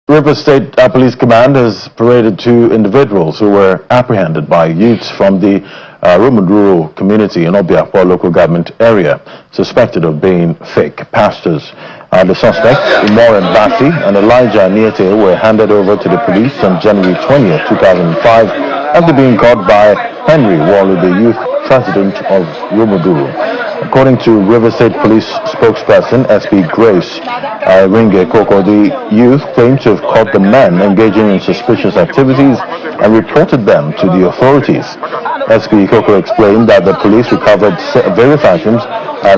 River State Police Command has paraded two individuals who were apprehended by youths from the Rumuduru community in Obiakwa local government area, suspected of being fake pastors. The suspects, Umar Basi and Elijah Niete, were handed over to the police on January 20th, 2005, after being caught by Henry Wally, the youth president of Rumuduru. According to River State Police spokesperson SP Grace Ringe Koko, the youth claimed to have caught the men engaging in suspicious activities and reported them to the authorities. SP Koko explained that the police recovered various items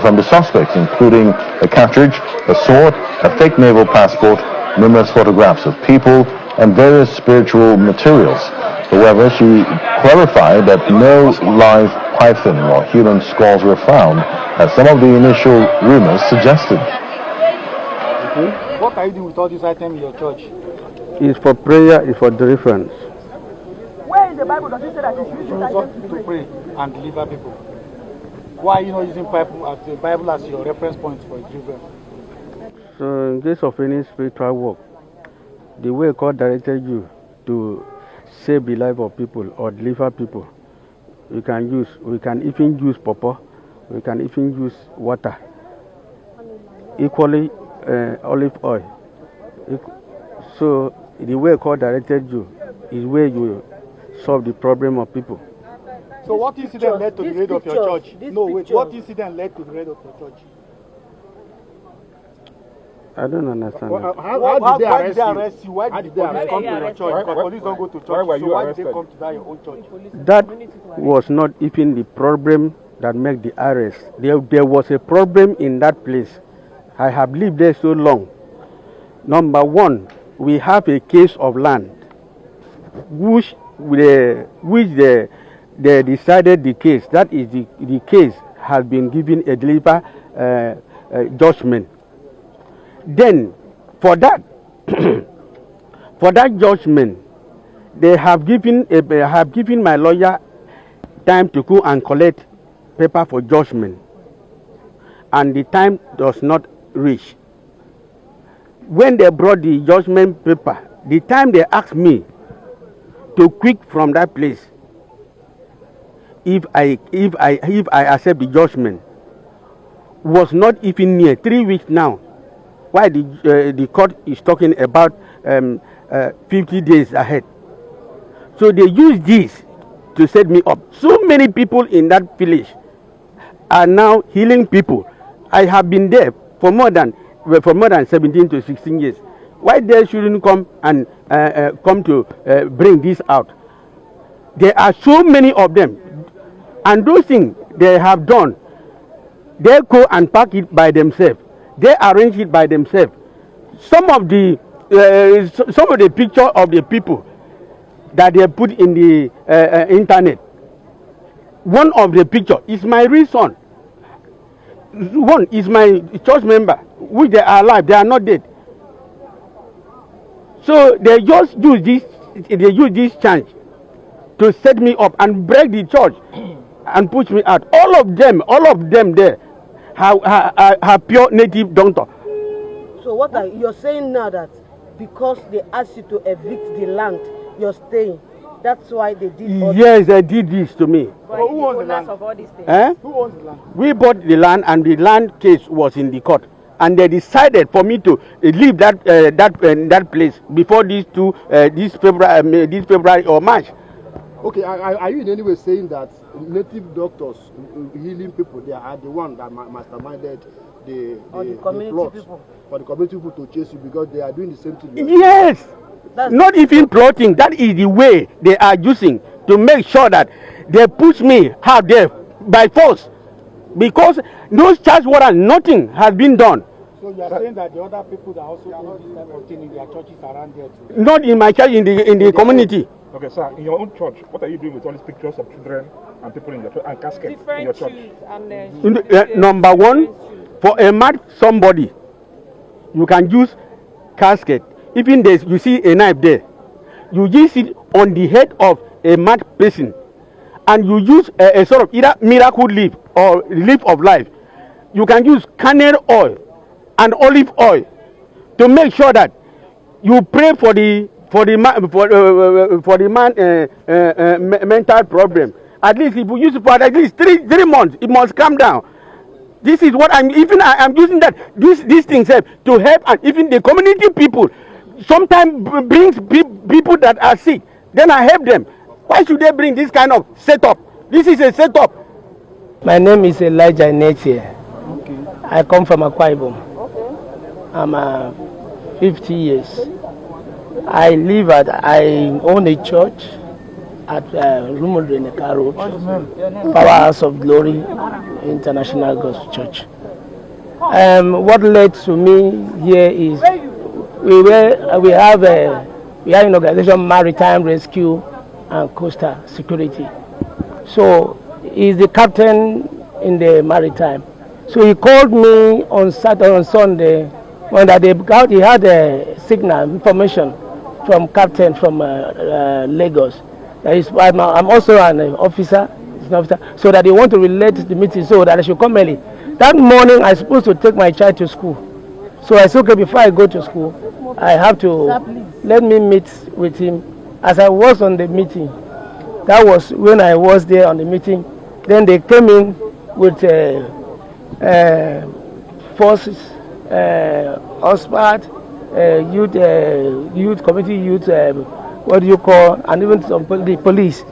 from the suspects, including a cartridge, a sword, a fake naval passport, numerous photographs of people, and various spiritual materials. However, she clarified that no live python or human skulls were found, as some of the initial rumors suggested. Okay. What are you doing with all these items in your church? It's for prayer, it's for deliverance. Where in the Bible does it say that you should use these items to pray and deliver people? Why are you not using the Bible as your reference point for deliverance? So in case of any spiritual work, the way God directed you to save the life of people or deliver people, we can even use pawpaw, we can even use water, equally olive oil. So the way God directed you is where you solve the problem of people. So what incident led to the raid of your church? No, wait, what incident led to the raid of your church? I don't understand. How did they arrest you? Why did the police come to your church? Because police don't go to church. Why did they come to your own church? That was not even the problem that made the arrest. There was a problem in that place. I have lived there so long. Number one, we have a case of land, which they decided the case. That is the case has been given a deliver judgment. Then, for that, for that judgment, they have given my lawyer time to go and collect paper for judgment, and the time does not reach. When they brought the judgment paper, the time they asked me to quit from that place, if I accept the judgment, was not even near 3 weeks now. Why the court is talking about 50 days ahead. So they use this to set me up. So many people in that village are now healing people. I have been there for more than 17 to 16 years. Why they shouldn't come and come to bring this out? There are so many of them, and those things they have done, they go and pack it by themselves. They arrange it by themselves. Some of the picture of the people that they put in the internet. One of the picture is my real son. One is my church member, which they are alive. They are not dead. So they just use this. They use this chance to set me up and break the church and push me out. All of them there. Have pure native doctor. So what are you're saying now that because they asked you to evict the land, you're staying? That's why they did all yes, they did this to me. But who owns the land? Of all these things? Who owns the land? We bought the land, and the land case was in the court, and they decided for me to leave that place before this February or March. Okay, are you in any way saying that native doctors healing people, they are the one that masterminded the plot people? For the community people to chase you because they are doing the same thing? Yes, not even plotting. That is the way they are using to make sure that they push me out there by force, because those charge warrants, nothing has been done. So you are saying that the other people that also do this type of thing in their churches around there too? Not in my church, in the community. Okay, sir, in your own church, what are you doing with all these pictures of children and people in your church and caskets in your church? Number one, for a mad somebody, you can use casket. Even there, you see a knife there, you use it on the head of a mad person, and you use a sort of either miracle leaf or leaf of life. You can use cannel oil and olive oil to make sure that you pray for the man mental problem. At least if you use it for at least three months, it must calm down. This is what I'm using that these things to help, and even the community people sometimes brings people that are sick. Then I help them. Why should they bring this kind of setup? This is a setup. My name is Elijah Netie. Okay. I come from Akwa Ibom. Okay. I'm 50 years. I own a church at Rumudreneka Road, Power House of Glory International Gospel Church. What led to me here is we are in organization Maritime Rescue and Coastal Security. So he's the captain in the maritime. So he called me on Saturday, on Sunday, when he had a signal information from captain from Lagos. I'm also an officer, so that they want to relate the meeting so that I should come early. That morning I was supposed to take my child to school. So I said, okay, before I go to school, I have to let me meet with him. As I was on the meeting, that was when I was there on the meeting. Then they came in with forces, OSPAT, youth committee, what do you call, and even some the police.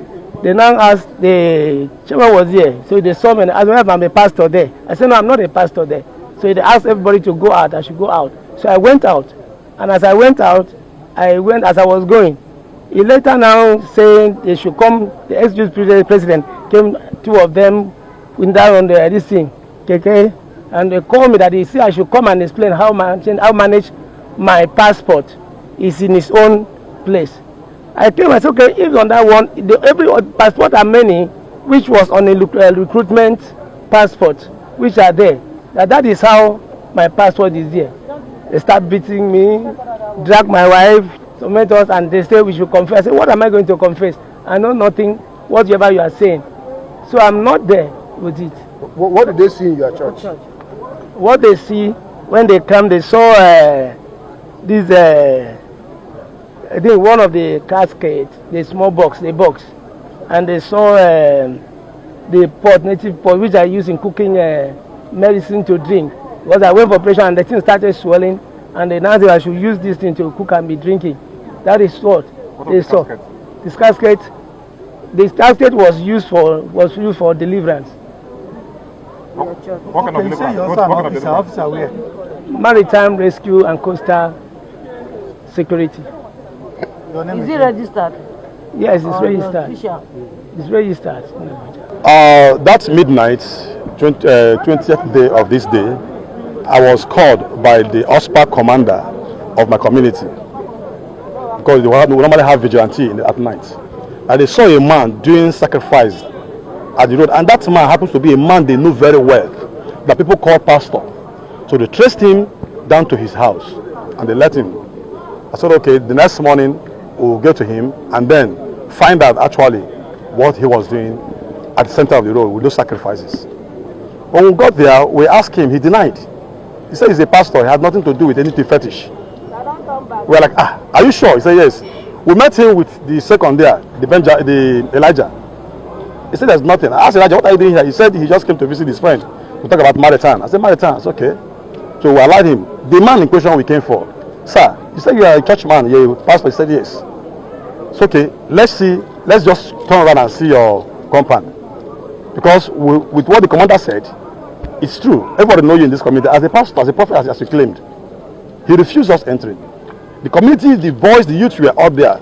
They now asked, the chairman was here, so they saw me and asked me if I'm a pastor there. I said, no, I'm not a pastor there. So they asked everybody to go out, I should go out. So I went out, and as I went out, as I was going. He later now saying they should come, the ex-president came, two of them, went down on this thing, okay, and they called me that he said I should come and explain how manage my passport is in his own place. I told him, I said, okay, if on that one, every passport are many, which was on a recruitment passport, which are there. That is how my passport is there. They start beating me, drag my wife, us, and they say we should confess. I say, what am I going to confess? I know nothing, whatever you are saying. So I'm not there with it. What did they see in your church? What they see, when they come, they saw this, I think one of the cascades, the small box, and they saw the pot, native pot, which I use in cooking medicine to drink. Because I went for operation and the thing started swelling, and they now said I should use this thing to cook and be drinking. That is what they saw. This casket was used for deliverance. What kind of deliverance? Officer where? Maritime Rescue and Coastal Security. Is it registered? Yes, it's registered. It's registered. That midnight, 20th day of this day, I was called by the OSPA commander of my community, because we normally have vigilante at night. And they saw a man doing sacrifice at the road, and that man happens to be a man they knew very well, that people call pastor. So they traced him down to his house, and they let him. I said, okay, the next morning we'll get to him and then find out actually what he was doing at the center of the road with those sacrifices. When we got there, we asked him, he denied. He said he's a pastor, he had nothing to do with anything fetish. We were like, are you sure? He said yes. We met him with the second there, the Elijah. He said there's nothing. I asked Elijah, what are you doing here? He said he just came to visit his friend. We talk about maritime. I said maritime, it's okay. So we allowed him. The man in question we came for, sir, he said you are a church man, you're a pastor. He said yes. It's okay, let's just turn around and see your compound. Because with what the commander said, it's true. Everybody knows you in this community as a pastor, as a prophet, as you claimed. He refused us entering. The community, the boys, the youth were out there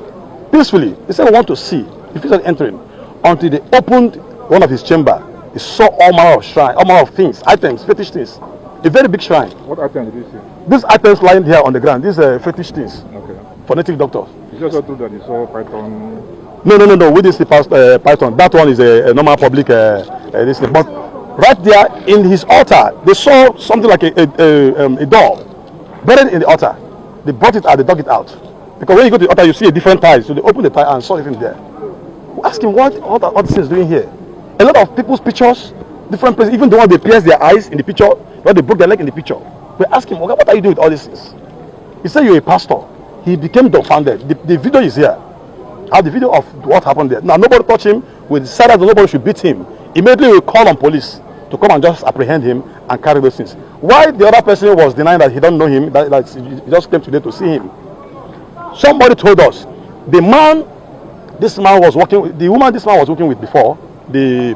peacefully. They said we want to see. He refused us entering until they opened one of his chamber. He saw all manner of shrine, all manner of things, items, fetish things. A very big shrine. What items did you see? These items lying here on the ground, these fetish things. Okay. For native doctors. Is it also true that you saw python? No. We didn't see python. That one is a normal public this thing. But right there in his altar, they saw something like a doll buried in the altar. They brought it out, they dug it out. Because when you go to the altar, you see a different tile. So they opened the tile and saw it in there. We asked him what this thing is doing here. A lot of people's pictures, different places, even the one they pierced their eyes in the picture, or they broke their leg in the picture. We asked him, what are you doing with all these things? He said, you're a pastor. he became dumbfounded. The video is here. I have the video of what happened there. Now, nobody touched him. We decided that nobody should beat him. Immediately, we called on police to come and just apprehend him and carry those things. Why the other person was denying that he don't know him, that he just came today to see him. Somebody told us, the man this man was working with, the woman this man was working with before, the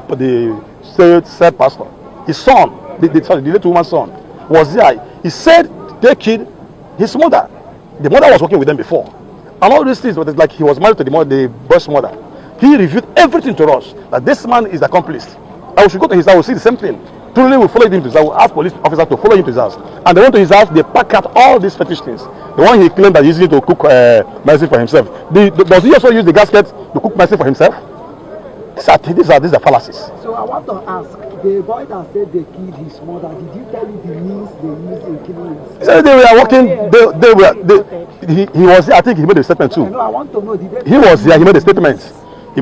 said pastor, his son, the late woman's son, was there. He said they killed his mother. The mother was working with them before. And all these things, like he was married to the boy's mother. He revealed everything to us, that this man is accomplice. And we should go to his house, we'll see the same thing. Truly, we followed him to his house. We'll ask police officers to follow him to his house. And they went to his house, they packed out all these fetish things. The one he claimed that he's using to cook medicine for himself. Does he also use the gasket to cook medicine for himself? These are fallacies. So I want to ask, the boy that said they killed his mother, did you tell him the means they used in killing him? So they were working, he was there, I think he made a statement too. No, I want to know, he was there, he made a statement. He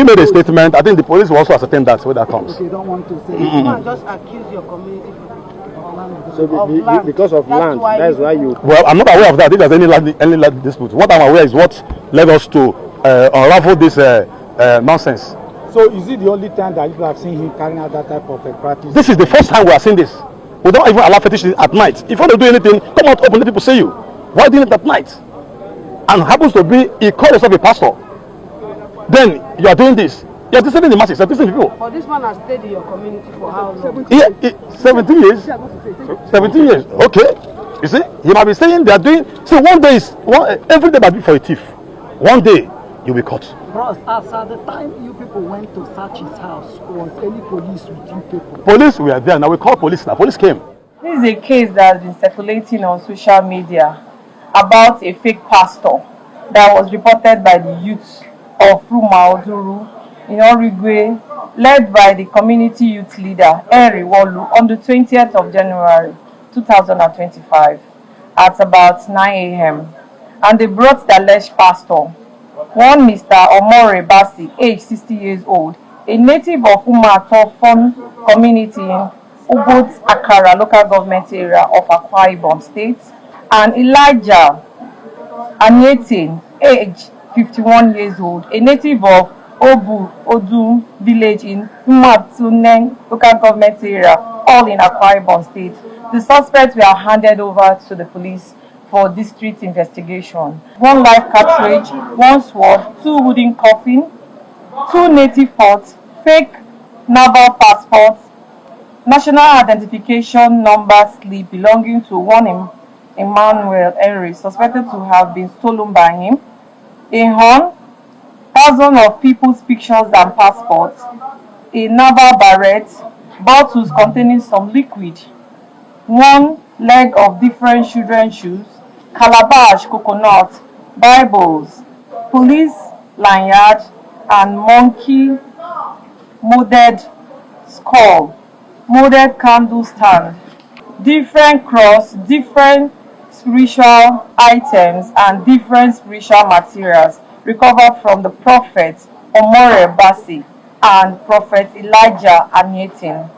made a statement. I think the police will also ascertain that when that comes. Okay, don't want to say. You just accuse your community of land. Because of land, that's why you. Well, I'm not aware of that. If there's any land dispute, what I'm aware is what led us to unravel this nonsense. So, is it the only time that you have seen him carrying out that type of practice? This is the first time we are seeing this. We don't even allow fetishes at night. If you want to do anything, come out open, let people see you. Why doing it at night? And happens to be, he called himself a pastor. Then you are doing this. You are deceiving the masses. You are deceiving people. But this man has stayed in your community for how long? 17 years. 17 years. Okay. You see, he might be saying they are doing. See, every day might be for a thief. One day you'll be caught. Bros, as at the time you people went to search his house, was any police with you people? Police were there. Now we call police. Now police came. This is a case that has been circulating on social media about a fake pastor that was reported by the youth of Ruma Oduru in Origwe, led by the community youth leader Eri Wolu on the 20th of January 2025 at about 9 a.m. And they brought the alleged pastor, one Mr. Omore Basi, age 60 years old, a native of Umatofon community in Ubot Akara local government area of Akwa Ibom State, and Elijah Anyetin, age 51 years old, a native of Obu Odu village in Umatuneng local government area, all in Akwa Ibom State. The suspects were handed over to the police for district investigation. 1 live cartridge, 1 sword, 2 wooden coffin, 2 native pots, fake naval passports, national identification number slip belonging to one Emmanuel Henry, suspected to have been stolen by him, a horn, thousands of people's pictures and passports, a naval barrette, bottles containing some liquid, 1 leg of different children's shoes, calabash, coconut, Bibles, police lanyard, and monkey molded skull, molded candle stand, different cross, different spiritual items, and different spiritual materials recovered from the prophet Omore Basi and prophet Elijah Anyetin.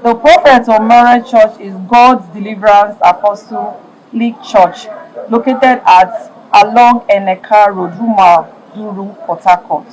The prophet Omore Church is God's Deliverance Apostolic Church, located at along Eneka Road, Ruma, Zuru, Port Harcourt.